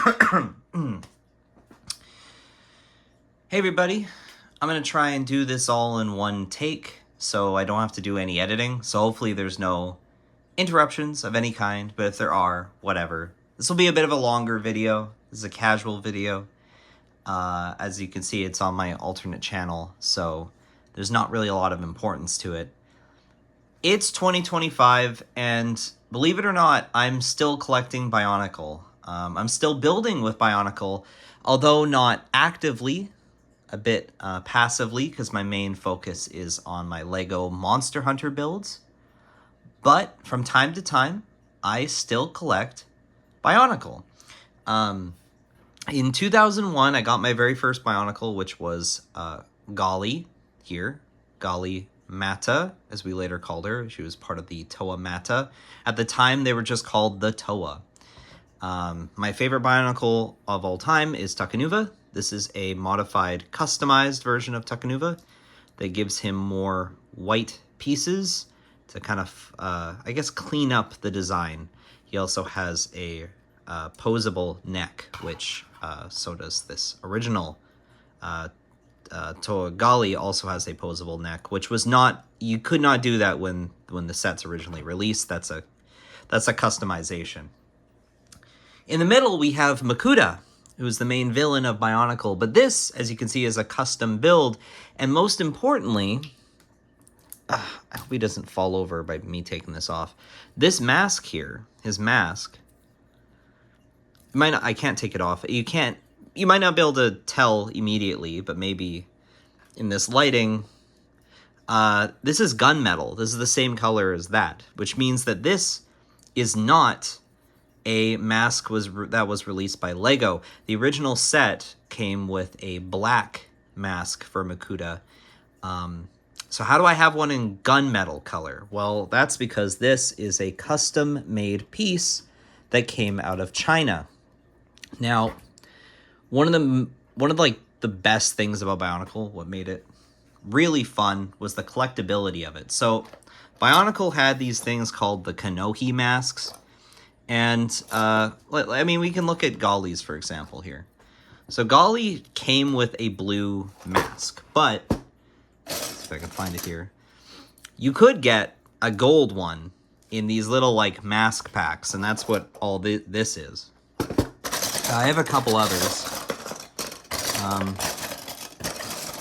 Hey everybody, I'm going to try and do this all in one take so I don't have to do any editing. So hopefully there's no interruptions of any kind, but if there are, whatever. This will be a bit of a longer video. This is a casual video. As you can see, it's on my alternate channel, so there's not really a lot of importance to it. It's 2025, and believe it or not, I'm still collecting BIONICLE. I'm still building with BIONICLE, although not actively, a bit passively, because my main focus is on my LEGO Monster Hunter builds. But from time to time, I still collect BIONICLE. In 2001, I got my very first BIONICLE, which was Golly here. Golly Mata, as we later called her. She was part of the Toa Mata. At the time, they were just called the Toa. My favorite BIONICLE of all time is Takanuva. This is a modified, customized version of Takanuva that gives him more white pieces to kind of, I guess, clean up the design. He also has a posable neck, which so does this original. Toa Golly also has a posable neck, which was not, you could not do that when the sets originally released. That's a customization. In the middle, we have Makuta, who's the main villain of BIONICLE. But this, as you can see, is a custom build. And most importantly, I hope he doesn't fall over by me taking this off. This mask here, his mask, I can't take it off. You might not be able to tell immediately, but maybe in this lighting, this is gunmetal. This is the same color as that, which means that this is not a mask that was released by LEGO. The original set came with a black mask for Makuta. So how do I have one in gunmetal color? Well, that's because this is a custom-made piece that came out of China. Now, one of like the best things about BIONICLE, what made it really fun, was the collectability of it. So BIONICLE had these things called the Kanohi masks. And, I mean, we can look at Golly's, for example, here. So Golly came with a blue mask, but, let's see if I can find it here. You could get a gold one in these little, like, mask packs, and that's what all this is. I have a couple others.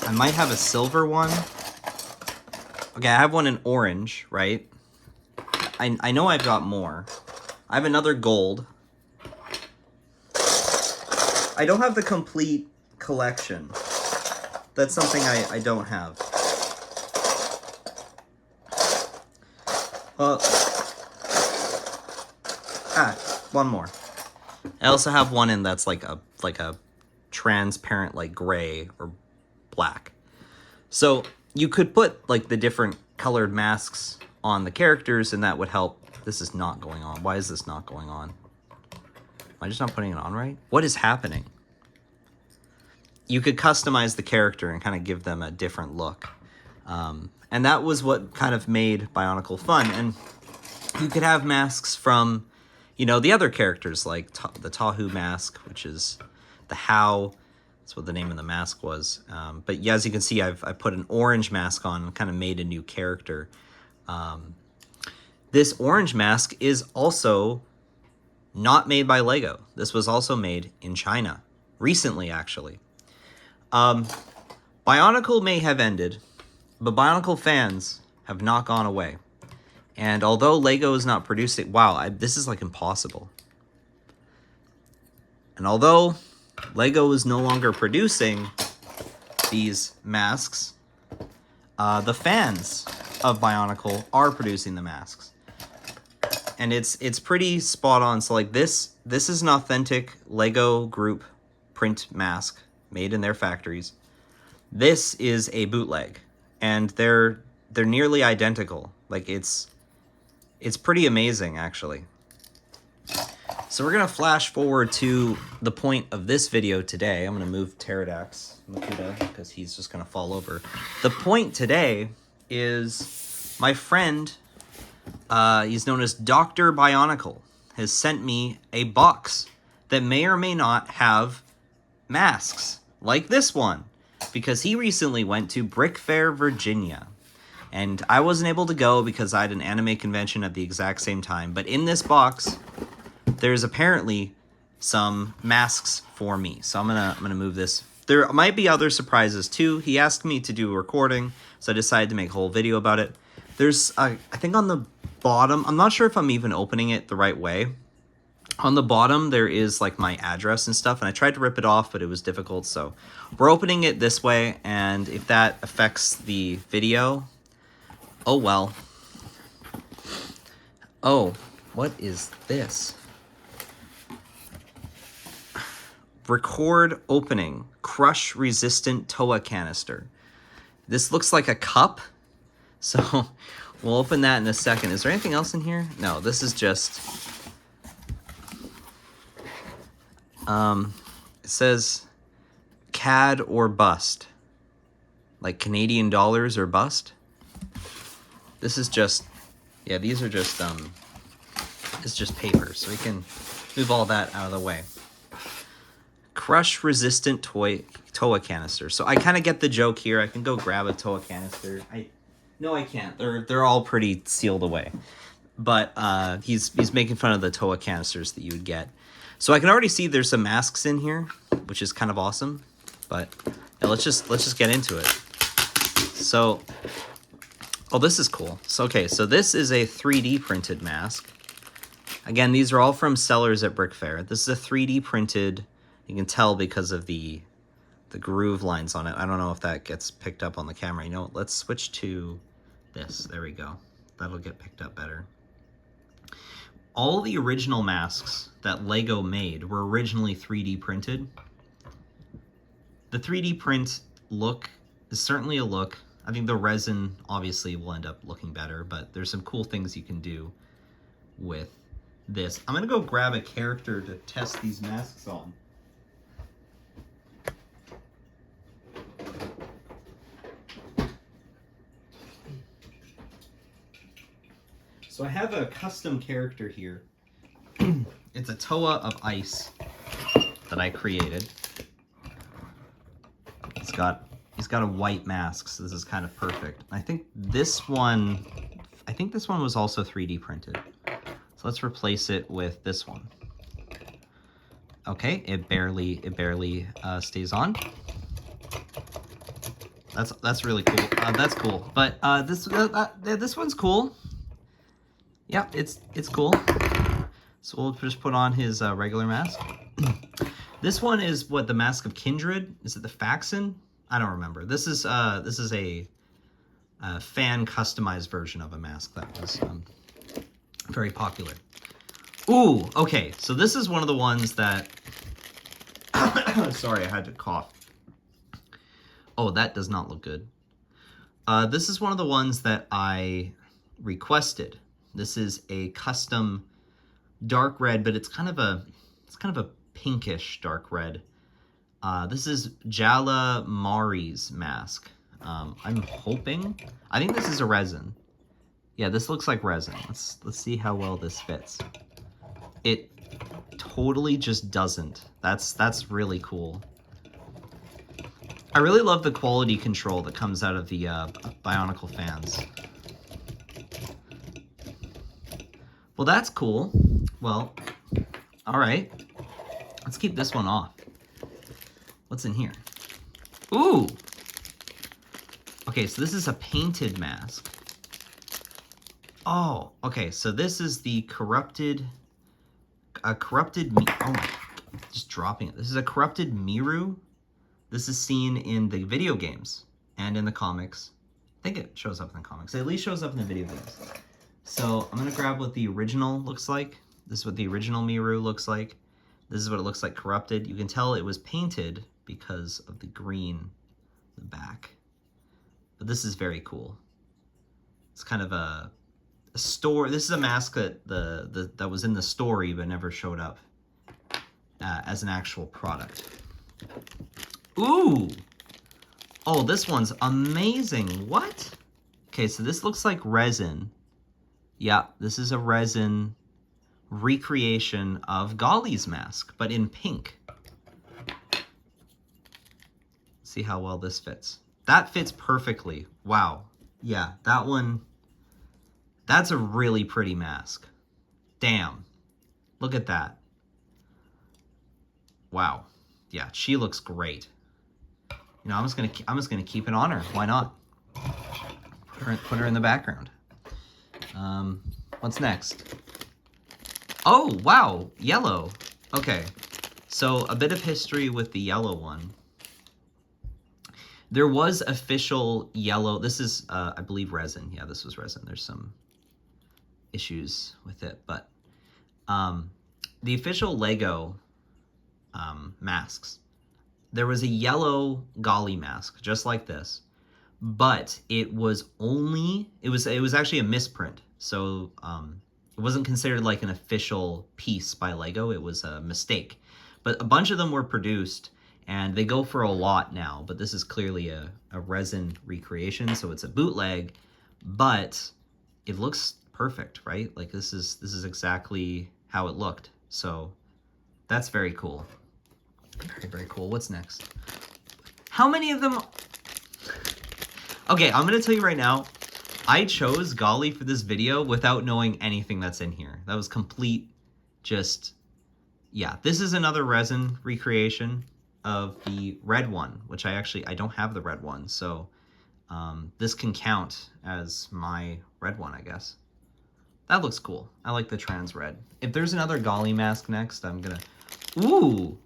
I might have a silver one. Okay, I have one in orange, right? I know I've got more. I have another gold. I don't have the complete collection. That's something I don't have. One more. I also have one in that's like a transparent, like gray or black. So you could put like the different colored masks on the characters, and that would help. This is not going on. Why is this not going on? Am I just not putting it on right? What is happening? You could customize the character and kind of give them a different look. And that was what kind of made BIONICLE fun. And you could have masks from, you know, the other characters, like the Tahu mask, which is the How. That's what the name of the mask was. But yeah, as you can see, I put an orange mask on and kind of made a new character. This orange mask is also not made by LEGO. This was also made in China. Recently, actually. BIONICLE may have ended, but BIONICLE fans have not gone away. And although LEGO is not producing... Wow, this is like impossible. And although LEGO is no longer producing these masks, the fans of BIONICLE are producing the masks. And it's pretty spot on. So like this is an authentic LEGO group print mask made in their factories. This is a bootleg, and they're nearly identical. Like it's pretty amazing, actually. So we're gonna flash forward to the point of this video today. I'm gonna move Pterodax Makuta because he's just gonna fall over. The point today is my friend, he's known as Dr. BIONICLE, has sent me a box that may or may not have masks, like this one, because he recently went to Brick Fair, Virginia. And I wasn't able to go because I had an anime convention at the exact same time. But in this box, there's apparently some masks for me. So I'm gonna move this. There might be other surprises too. He asked me to do a recording, so I decided to make a whole video about it. There's, I think on the bottom, I'm not sure if I'm even opening it the right way. On the bottom, there is like my address and stuff, and I tried to rip it off, but it was difficult. So we're opening it this way, and if that affects the video, oh well. Oh, what is this? Record opening. Crush resistant TOA canister. This looks like a cup. So we'll open that in a second. Is there anything else in here? No, this is just... it says CAD or bust. Like Canadian dollars or bust. This is just... yeah, these are just... it's just paper. So we can move all that out of the way. Crush resistant TOA canister. So I kind of get the joke here. I can go grab a TOA canister. No, I can't. They're all pretty sealed away. But he's making fun of the TOA canisters that you would get. So I can already see there's some masks in here, which is kind of awesome. But yeah, let's just get into it. So, oh, this is cool. So okay, so this is a 3D printed mask. Again, these are all from sellers at Brick Fair. This is a 3D printed. You can tell because of the groove lines on it. I don't know if that gets picked up on the camera. You know, let's switch to this. There we go. That'll get picked up better. All the original masks that Lego made were originally 3D printed. The 3D print look is certainly a look. I think the resin obviously will end up looking better, but there's some cool things you can do with this. I'm gonna go grab a character to test these masks on. So I have a custom character here. It's a Toa of ice that I created. He's got a white mask, so this is kind of perfect. I think this one was also 3D printed. So let's replace it with this one. Okay, it barely stays on. That's really cool. That's cool. But this one's cool. Yeah, it's cool. So we'll just put on his regular mask. This one is what, the Mask of Kindred? Is it the Faxon? I don't remember. This is a fan customized version of a mask that was very popular. Ooh, okay. So this is one of the ones that... Sorry, I had to cough. Oh, that does not look good. This is one of the ones that I requested. This is a custom dark red, but it's kind of a pinkish dark red. This is Jala Mari's mask. I'm hoping. I think this is a resin. Yeah, this looks like resin. Let's see how well this fits. It totally just doesn't. That's really cool. I really love the quality control that comes out of the BIONICLE fans. Well, that's cool. Well, all right. Let's keep this one off. What's in here? Ooh! Okay, so this is a painted mask. Oh, okay, so this is the corrupted... oh my... just dropping it. This is a corrupted Miru. This is seen in the video games and in the comics. I think it shows up in the comics. It at least shows up in the video games. So I'm going to grab what the original looks like. This is what the original Miru looks like. This is what it looks like corrupted. You can tell it was painted because of the green in the back. But this is very cool. It's kind of a store. This is a mask that that was in the story but never showed up as an actual product. Ooh! Oh, this one's amazing. What? Okay, so this looks like resin. Yeah, this is a resin recreation of Golly's mask, but in pink. See how well this fits. That fits perfectly. Wow. Yeah, that one, that's a really pretty mask. Damn. Look at that. Wow. Yeah, she looks great. You know, I'm just gonna keep it on her. Why not? Put her in the background. What's next? Oh, wow, yellow. Okay, so a bit of history with the yellow one. There was official yellow. This is, I believe, resin. Yeah, this was resin. There's some issues with it, but the official Lego masks, there was a yellow Golly mask just like this, but it was actually a misprint. So it wasn't considered like an official piece by Lego. It was a mistake. But a bunch of them were produced, and they go for a lot now. But this is clearly a resin recreation, so it's a bootleg, but it looks perfect, right? Like this is exactly how it looked. So that's very cool. Very, very cool. What's next? How many of them? Okay, I'm going to tell you right now, I chose Golly for this video without knowing anything that's in here. That was complete yeah. This is another resin recreation of the red one, which I don't have the red one, so this can count as my red one, I guess. That looks cool. I like the trans red. If there's another Golly mask next, I'm gonna... Ooh!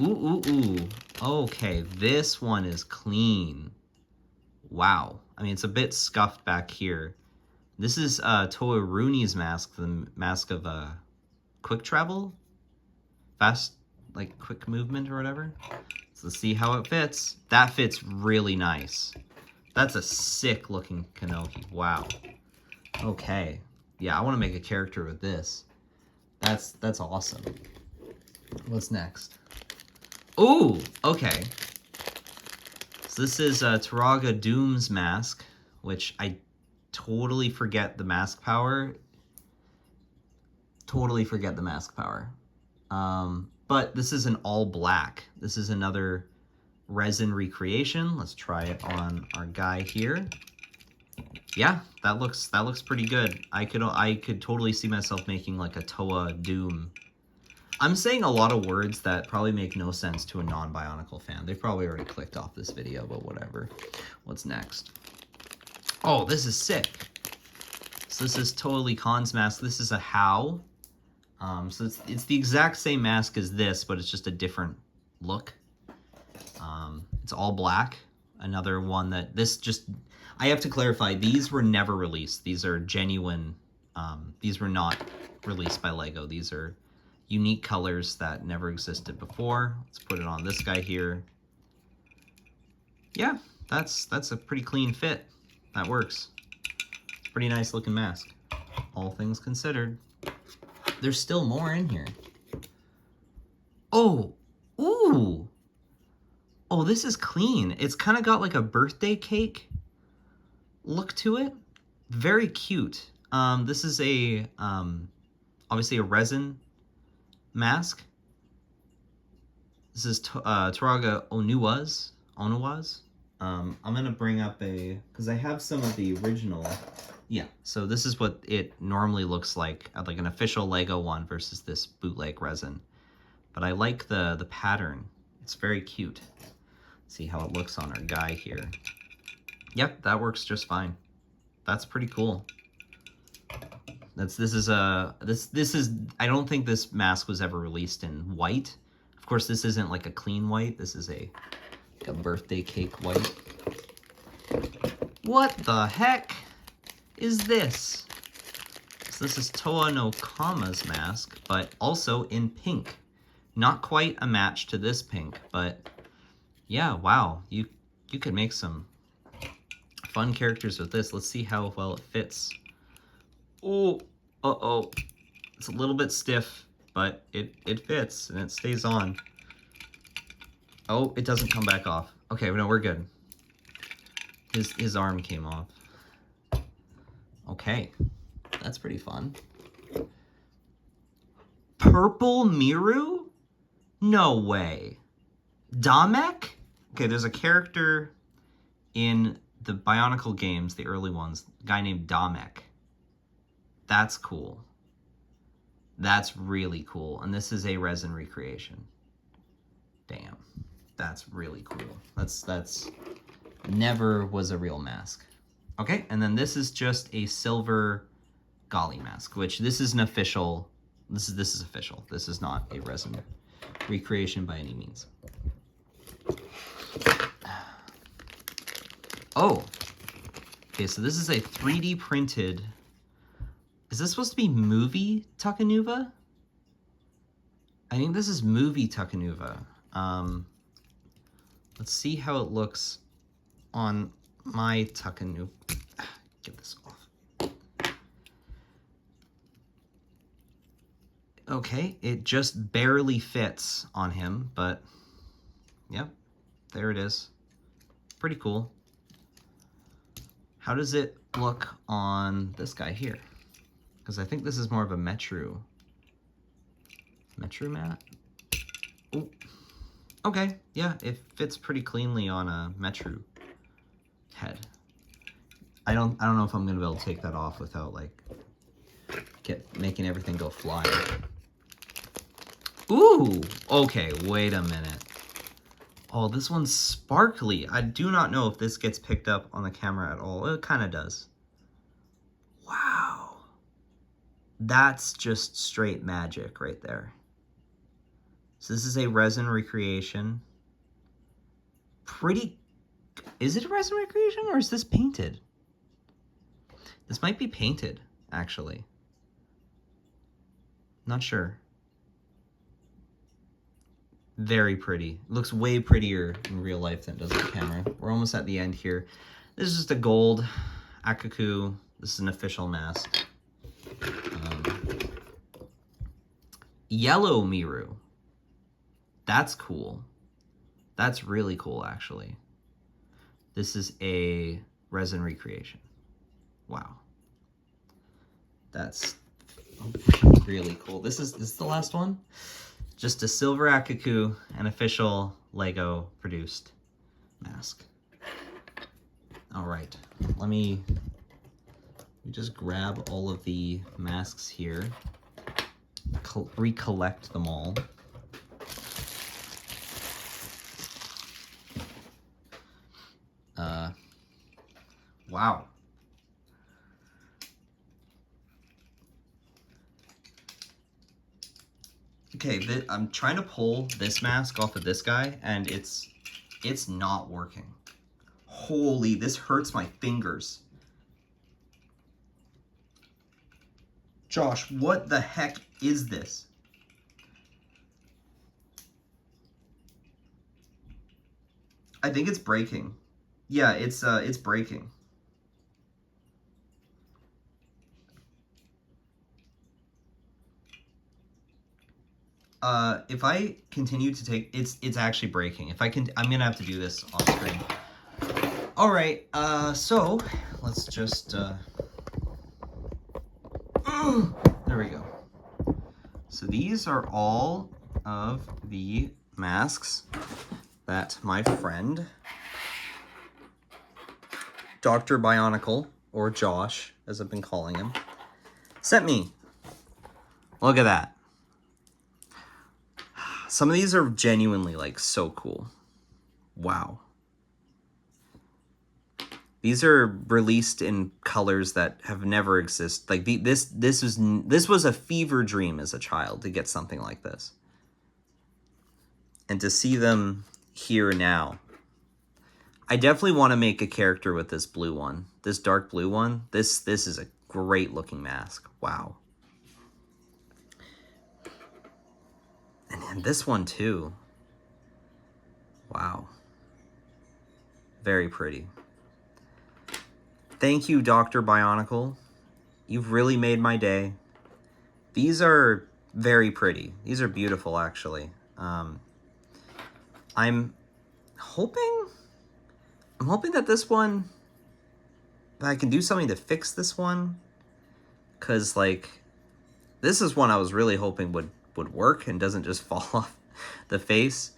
Ooh. Okay, this one is clean. Wow. I mean, it's a bit scuffed back here. This is Toa Rooney's mask, the mask of quick travel? Fast, like, quick movement or whatever. So let's see how it fits. That fits really nice. That's a sick-looking Kanohi. Wow. Okay. Yeah, I want to make a character with this. That's awesome. What's next? Ooh, okay. So this is Taraga Doom's mask, which I totally forget the mask power. But this is an all black. This is another resin recreation. Let's try it on our guy here. Yeah, that looks pretty good. I could totally see myself making like a Toa Doom. I'm saying a lot of words that probably make no sense to a non-Bionicle fan. They've probably already clicked off this video, but whatever. What's next? Oh, this is sick. So this is Toa Lee Khan's mask. This is a How. So it's the exact same mask as this, but it's just a different look. It's all black. Another one that I have to clarify, these were never released. These are genuine. These were not released by Lego. These are unique colors that never existed before. Let's put it on this guy here. Yeah, that's a pretty clean fit. That works. It's a pretty nice looking mask, all things considered. There's still more in here. Oh, ooh. Oh, this is clean. It's kind of got like a birthday cake look to it. Very cute. This is a obviously a resin mask. This is Taraga Onuwa's. I'm gonna bring up because I have some of the original. Yeah, so this is what it normally looks like an official Lego one versus this bootleg resin. But I like the pattern. It's very cute. See how it looks on our guy here. Yep, that works just fine. That's pretty cool. This is I don't think this mask was ever released in white. Of course, this isn't like a clean white. This is a birthday cake white. What the heck is this? So this is Toa no Kama's mask, but also in pink. Not quite a match to this pink, but yeah, wow. You could make some fun characters with this. Let's see how well it fits. Oh, uh-oh. It's a little bit stiff, but it fits and it stays on. Oh, it doesn't come back off. Okay, no, we're good. His arm came off. Okay, that's pretty fun. Purple Miru? No way. Damek? Okay, there's a character in the Bionicle games, the early ones, a guy named Damek. That's cool. That's really cool. And this is a resin recreation. Damn. That's really cool. That's never was a real mask. Okay, and then this is just a silver Golly mask, which this is an official, this is official. This is not a resin recreation by any means. Oh, okay, so this is a 3D printed, is this supposed to be movie Takanuva? I think this is movie Takanuva. Let's see how it looks on my Takanuva. Get this off. Okay, it just barely fits on him, but yep, there it is. Pretty cool. How does it look on this guy here? Because I think this is more of a Metru mat. Ooh. Okay, yeah, it fits pretty cleanly on a Metru head. I don't know if I'm gonna be able to take that off without like making everything go fly. Ooh, okay, wait a minute. Oh, this one's sparkly. I do not know if this gets picked up on the camera at all. It kind of does. Wow. That's just straight magic right there. So this is a resin recreation. Pretty... Is it a resin recreation or is this painted? This might be painted, actually. Not sure. Very pretty. Looks way prettier in real life than it does on camera. We're almost at the end here. This is just a gold Akaku. This is an official mask. Yellow Miru. That's cool. That's really cool, actually. This is a resin recreation. Wow. That's really cool. This is the last one. Just a silver Akaku, an official Lego produced mask. All right, let me just grab all of the masks here, recollect them all. Wow. Okay, I'm trying to pull this mask off of this guy, and it's not working. Holy, this hurts my fingers. Josh, what the heck is this? I think it's breaking. Yeah, it's breaking. If I continue to take, it's actually breaking. If I can, I'm gonna have to do this off screen. All right, so let's just, there we go. So these are all of the masks that my friend, Dr. Bionicle, or Josh, as I've been calling him, sent me. Look at that. Some of these are genuinely, like, so cool. Wow. These are released in colors that have never existed. Like, this was a fever dream as a child to get something like this. And to see them here now. I definitely want to make a character with this blue one. This dark blue one. This is a great looking mask. Wow. And this one too. Wow. Very pretty. Thank you, Dr. Bionicle. You've really made my day. These are very pretty. These are beautiful, actually. I'm hoping that this one, that I can do something to fix this one. Because, like, this is one I was really hoping would would work and doesn't just fall off the face.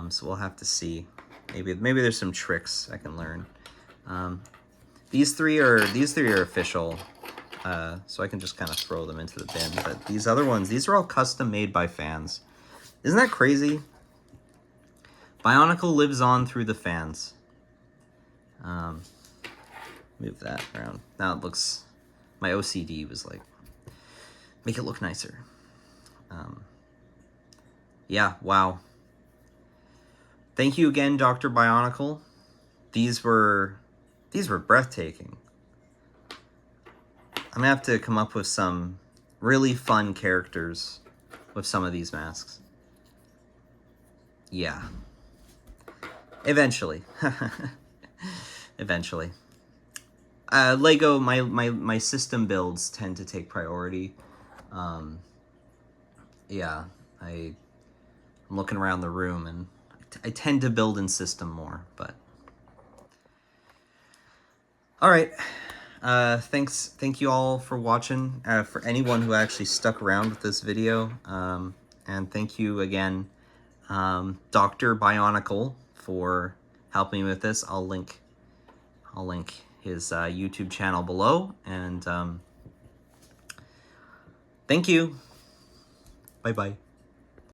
So we'll have to see. Maybe there's some tricks I can learn. These three are official, so I can just kind of throw them into the bin. But these other ones, these are all custom made by fans. Isn't that crazy? Bionicle lives on through the fans. Move that around. Now it looks, my OCD was like, make it look nicer. Yeah, wow. Thank you again, Dr. Bionicle. These were breathtaking. I'm gonna have to come up with some really fun characters with some of these masks. Yeah. Eventually. Eventually. Lego, my system builds tend to take priority. Yeah, I'm looking around the room and I tend to build in system more, but all right. Thank you all for watching. For anyone who actually stuck around with this video, and thank you again, Dr. Bionicle, for helping me with this. I'll link his YouTube channel below, and thank you. Bye bye.